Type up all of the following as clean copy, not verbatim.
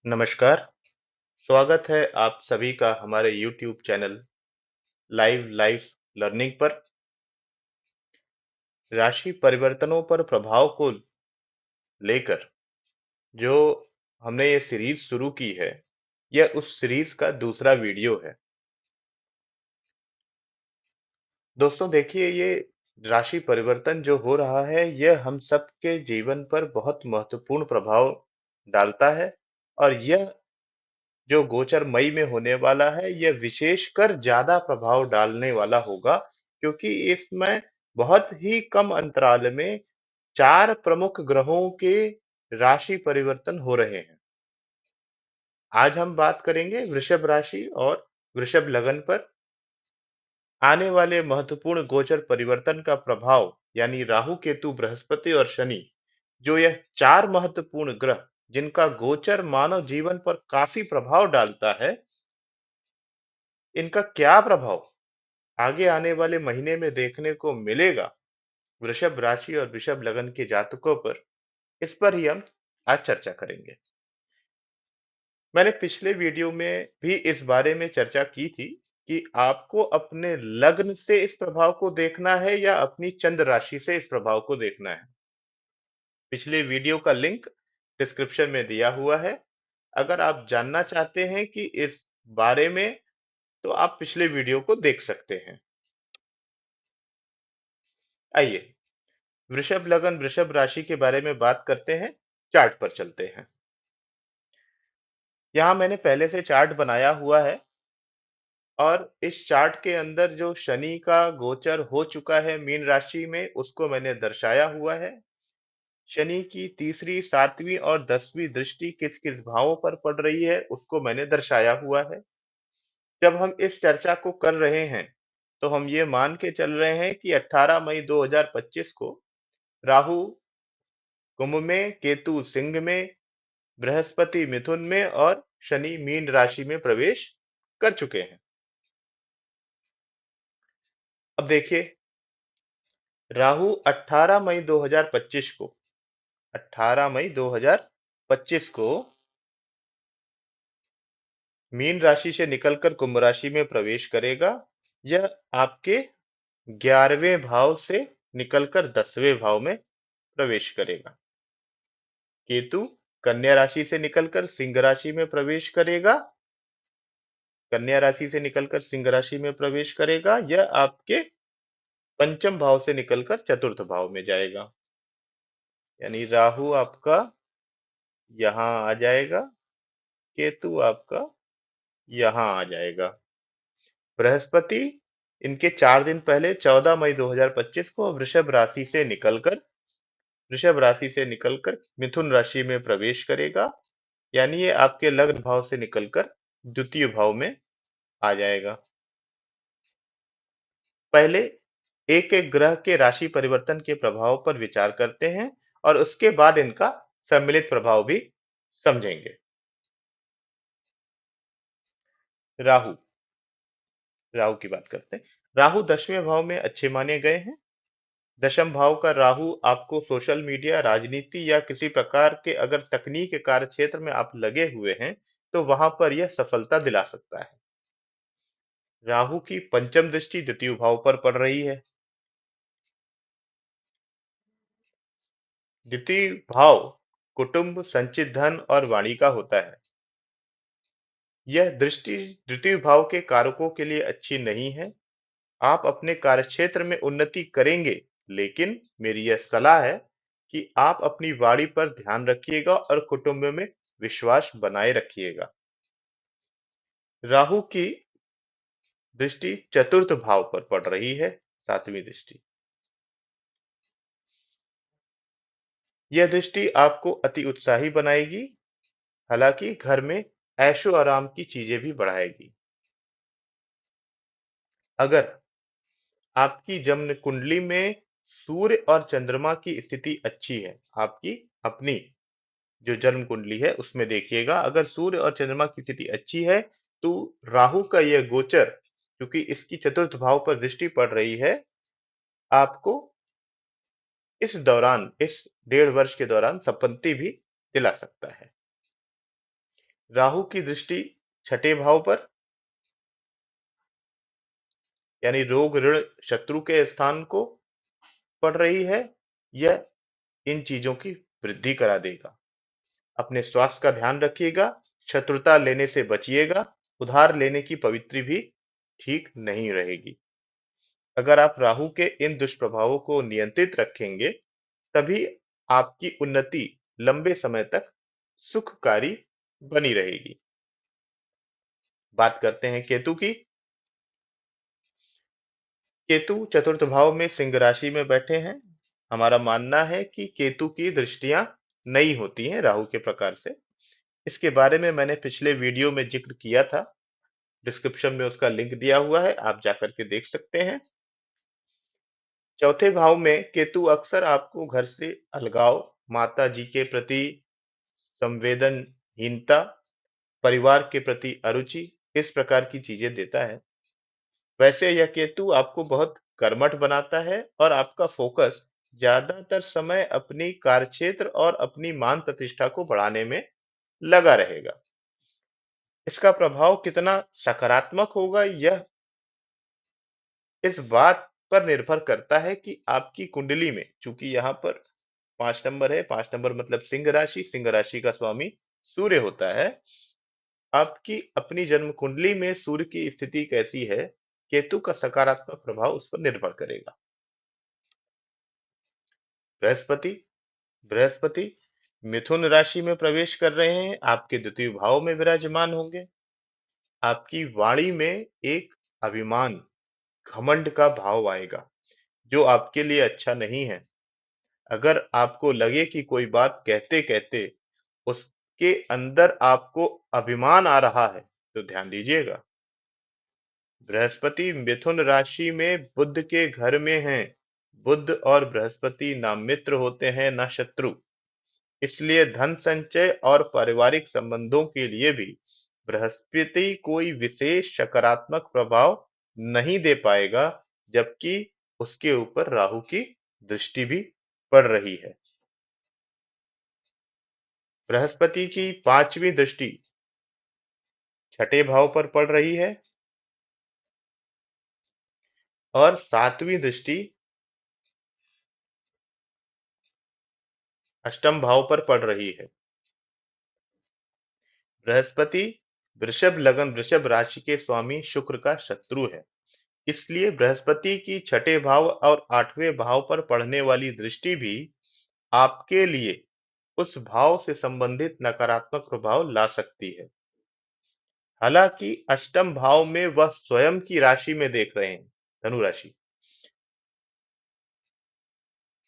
नमस्कार, स्वागत है आप सभी का हमारे YouTube channel live life learning पर। राशि परिवर्तनों पर प्रभाव को लेकर जो हमने ये सीरीज शुरू की है, यह उस सीरीज का दूसरा वीडियो है। दोस्तों देखिए, ये राशि परिवर्तन जो हो रहा है, यह हम सबके जीवन पर बहुत महत्वपूर्ण प्रभाव डालता है। और यह जो गोचर मई में होने वाला है, यह विशेषकर ज्यादा प्रभाव डालने वाला होगा, क्योंकि इसमें बहुत ही कम अंतराल में चार प्रमुख ग्रहों के राशि परिवर्तन हो रहे हैं। आज हम बात करेंगे वृषभ राशि और वृषभ लगन पर आने वाले महत्वपूर्ण गोचर परिवर्तन का प्रभाव, यानी राहु केतु बृहस्पति और शनि, जो यह चार महत्वपूर्ण ग्रह जिनका गोचर मानव जीवन पर काफी प्रभाव डालता है, इनका क्या प्रभाव आगे आने वाले महीने में देखने को मिलेगा वृषभ राशि और वृषभ लगन के जातकों पर, इस पर ही हम आज चर्चा करेंगे। मैंने पिछले वीडियो में भी इस बारे में चर्चा की थी कि आपको अपने लग्न से इस प्रभाव को देखना है या अपनी चंद्र राशि से इस प्रभाव को देखना है। पिछले वीडियो का लिंक डिस्क्रिप्शन में दिया हुआ है। अगर आप जानना चाहते हैं कि इस बारे में, तो आप पिछले वीडियो को देख सकते हैं। आइए वृषभ लगन वृषभ राशि के बारे में बात करते हैं। चार्ट पर चलते हैं। यहाँ मैंने पहले से चार्ट बनाया हुआ है और इस चार्ट के अंदर जो शनि का गोचर हो चुका है मीन राशि में, उसको मैंने दर्शाया हुआ है। शनि की तीसरी, सातवीं और 10वीं दृष्टि किस किस भावों पर पड़ रही है, उसको मैंने दर्शाया हुआ है। जब हम इस चर्चा को कर रहे हैं, तो हम ये मान के चल रहे हैं कि 18 मई 2025 को राहु कुंभ में, केतु सिंह में, बृहस्पति मिथुन में और शनि मीन राशि में प्रवेश कर चुके हैं। अब देखिए, राहु 18 मई 2025 को 18 मई 2025 को मीन राशि से निकलकर कुंभ राशि में प्रवेश करेगा। यह आपके 11वें भाव से निकलकर 10वें भाव में प्रवेश करेगा। केतु कन्या राशि से निकलकर सिंह राशि में प्रवेश करेगा। कन्या राशि से निकलकर सिंह राशि में प्रवेश करेगा। यह आपके पंचम भाव से निकलकर चतुर्थ भाव में जाएगा। यानी राहु आपका यहां आ जाएगा, केतु आपका यहां आ जाएगा। बृहस्पति इनके 4 दिन पहले 14 मई 2025 को वृषभ राशि से निकलकर मिथुन राशि में प्रवेश करेगा। यानी ये आपके लग्न भाव से निकलकर द्वितीय भाव में आ जाएगा। पहले एक एक ग्रह के राशि परिवर्तन के प्रभाव पर विचार करते हैं और उसके बाद इनका सम्मिलित प्रभाव भी समझेंगे। राहु राहु की बात करते हैं। राहु 10वें भाव में अच्छे माने गए हैं। दशम भाव का राहु आपको सोशल मीडिया, राजनीति या किसी प्रकार के अगर तकनीक के कार्य क्षेत्र में आप लगे हुए हैं, तो वहां पर यह सफलता दिला सकता है। राहु की पंचम दृष्टि द्वितीय भाव पर पड़ रही है। द्वितीय भाव कुटुंब, संचित धन और वाणी का होता है। यह दृष्टि द्वितीय भाव के कारकों के लिए अच्छी नहीं है। आप अपने कार्यक्षेत्र में उन्नति करेंगे, लेकिन मेरी यह सलाह है कि आप अपनी वाणी पर ध्यान रखिएगा और कुटुंब में विश्वास बनाए रखिएगा। राहु की दृष्टि चतुर्थ भाव पर पड़ रही है, सातवीं दृष्टि। यह दृष्टि आपको अति उत्साही बनाएगी, हालांकि घर में ऐशो आराम की चीजें भी बढ़ाएगी। अगर आपकी जन्म कुंडली में सूर्य और चंद्रमा की स्थिति अच्छी है, आपकी अपनी जो जन्म कुंडली है उसमें देखिएगा, अगर सूर्य और चंद्रमा की स्थिति अच्छी है, तो राहु का यह गोचर, क्योंकि इसकी चतुर्थ भाव पर दृष्टि पड़ रही है, आपको इस 1.5 वर्ष के दौरान संपत्ति भी दिला सकता है। राहु की दृष्टि छठे भाव पर, यानी रोग ऋण शत्रु के स्थान को पड़ रही है। यह इन चीजों की वृद्धि करा देगा। अपने स्वास्थ्य का ध्यान रखिएगा, शत्रुता लेने से बचिएगा, उधार लेने की पवित्री भी ठीक नहीं रहेगी। अगर आप राहु के इन दुष्प्रभावों को नियंत्रित रखेंगे, तभी आपकी उन्नति लंबे समय तक सुखकारी बनी रहेगी। बात करते हैं केतु की। केतु चतुर्थ भाव में सिंह राशि में बैठे हैं। हमारा मानना है कि केतु की दृष्टियां नहीं होती हैं राहु के प्रकार से। इसके बारे में मैंने पिछले वीडियो में जिक्र किया था। डिस्क्रिप्शन में उसका लिंक दिया हुआ है, आप जाकर के देख सकते हैं। चौथे भाव में केतु अक्सर आपको घर से अलगाव, माता जी के प्रति संवेदनहीनता, परिवार के प्रति अरुचि, इस प्रकार की चीजें देता है। वैसे यह केतु आपको बहुत कर्मठ बनाता है और आपका फोकस ज्यादातर समय अपनी कार्यक्षेत्र और अपनी मान प्रतिष्ठा को बढ़ाने में लगा रहेगा। इसका प्रभाव कितना सकारात्मक होगा, यह इस बात पर निर्भर करता है कि आपकी कुंडली में, चूंकि यहाँ पर 5 नंबर है, 5 नंबर मतलब सिंह राशि का स्वामी सूर्य होता है। आपकी अपनी जन्म कुंडली में सूर्य की स्थिति कैसी है, केतु का सकारात्मक प्रभाव उस पर निर्भर करेगा। बृहस्पति बृहस्पति मिथुन राशि में प्रवेश कर रहे हैं, आपके द्वितीय भाव में विराजमान होंगे। आपकी वाणी में एक अभिमान, घमंड का भाव आएगा, जो आपके लिए अच्छा नहीं है। अगर आपको लगे कि कोई बात कहते कहते उसके अंदर आपको अभिमान आ रहा है, तो ध्यान दीजिएगा। बृहस्पति मिथुन राशि में बुध के घर में हैं। बुध और बृहस्पति ना मित्र होते हैं ना शत्रु। इसलिए धन संचय और पारिवारिक संबंधों के लिए भी बृहस्पति कोई विशेष सकारात्मक प्रभाव नहीं दे पाएगा, जबकि उसके ऊपर राहु की दृष्टि भी पड़ रही है। बृहस्पति की पांचवी दृष्टि छठे भाव पर पड़ रही है और सातवीं दृष्टि अष्टम भाव पर पड़ रही है। बृहस्पति वृषभ लगन वृषभ राशि के स्वामी शुक्र का शत्रु है। इसलिए बृहस्पति की छठे भाव और आठवें भाव पर पड़ने वाली दृष्टि भी आपके लिए उस भाव से संबंधित नकारात्मक प्रभाव ला सकती है। हालांकि अष्टम भाव में वह स्वयं की राशि में देख रहे हैं, धनु राशि,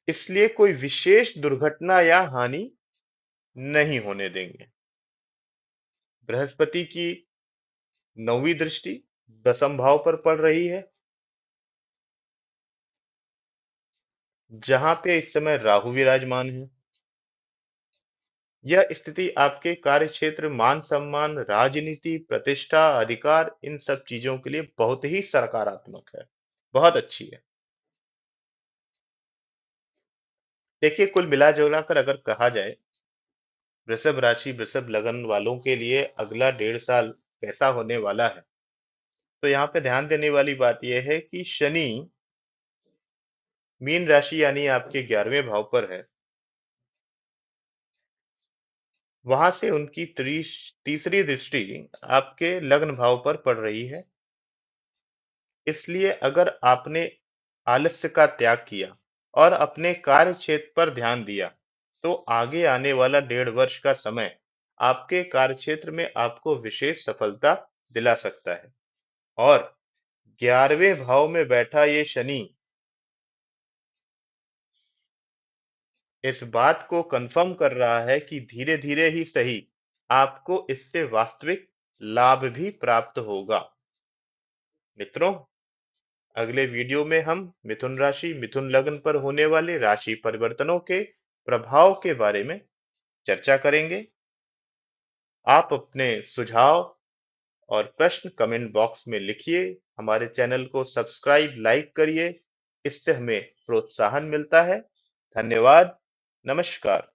इसलिए कोई विशेष दुर्घटना या हानि नहीं होने देंगे। बृहस्पति की नौवीं दृष्टि दसम भाव पर पड़ रही है, जहां पे इस समय राहु विराजमान है। यह स्थिति आपके कार्य क्षेत्र, मान सम्मान, राजनीति, प्रतिष्ठा, अधिकार, इन सब चीजों के लिए बहुत ही सकारात्मक है, बहुत अच्छी है। देखिए, कुल मिला जुला कर अगर कहा जाए, वृषभ राशि वृषभ लगन वालों के लिए अगला 1.5 साल कैसा होने वाला है, तो यहाँ पे ध्यान देने वाली बात यह है कि शनि मीन राशि यानी आपके 11वें भाव पर है। वहां से उनकी तीसरी दृष्टि आपके लग्न भाव पर पड़ रही है। इसलिए अगर आपने आलस्य का त्याग किया और अपने कार्य क्षेत्र पर ध्यान दिया, तो आगे आने वाला 1.5 वर्ष का समय आपके कार्य क्षेत्र में आपको विशेष सफलता दिला सकता है। और 11वें भाव में बैठा ये शनि इस बात को कंफर्म कर रहा है कि धीरे धीरे ही सही आपको इससे वास्तविक लाभ भी प्राप्त होगा। मित्रों, अगले वीडियो में हम मिथुन राशि मिथुन लग्न पर होने वाले राशि परिवर्तनों के प्रभाव के बारे में चर्चा करेंगे। आप अपने सुझाव और प्रश्न कमेंट बॉक्स में लिखिए। हमारे चैनल को सब्सक्राइब, लाइक करिए। इससे हमें प्रोत्साहन मिलता है। धन्यवाद। नमस्कार।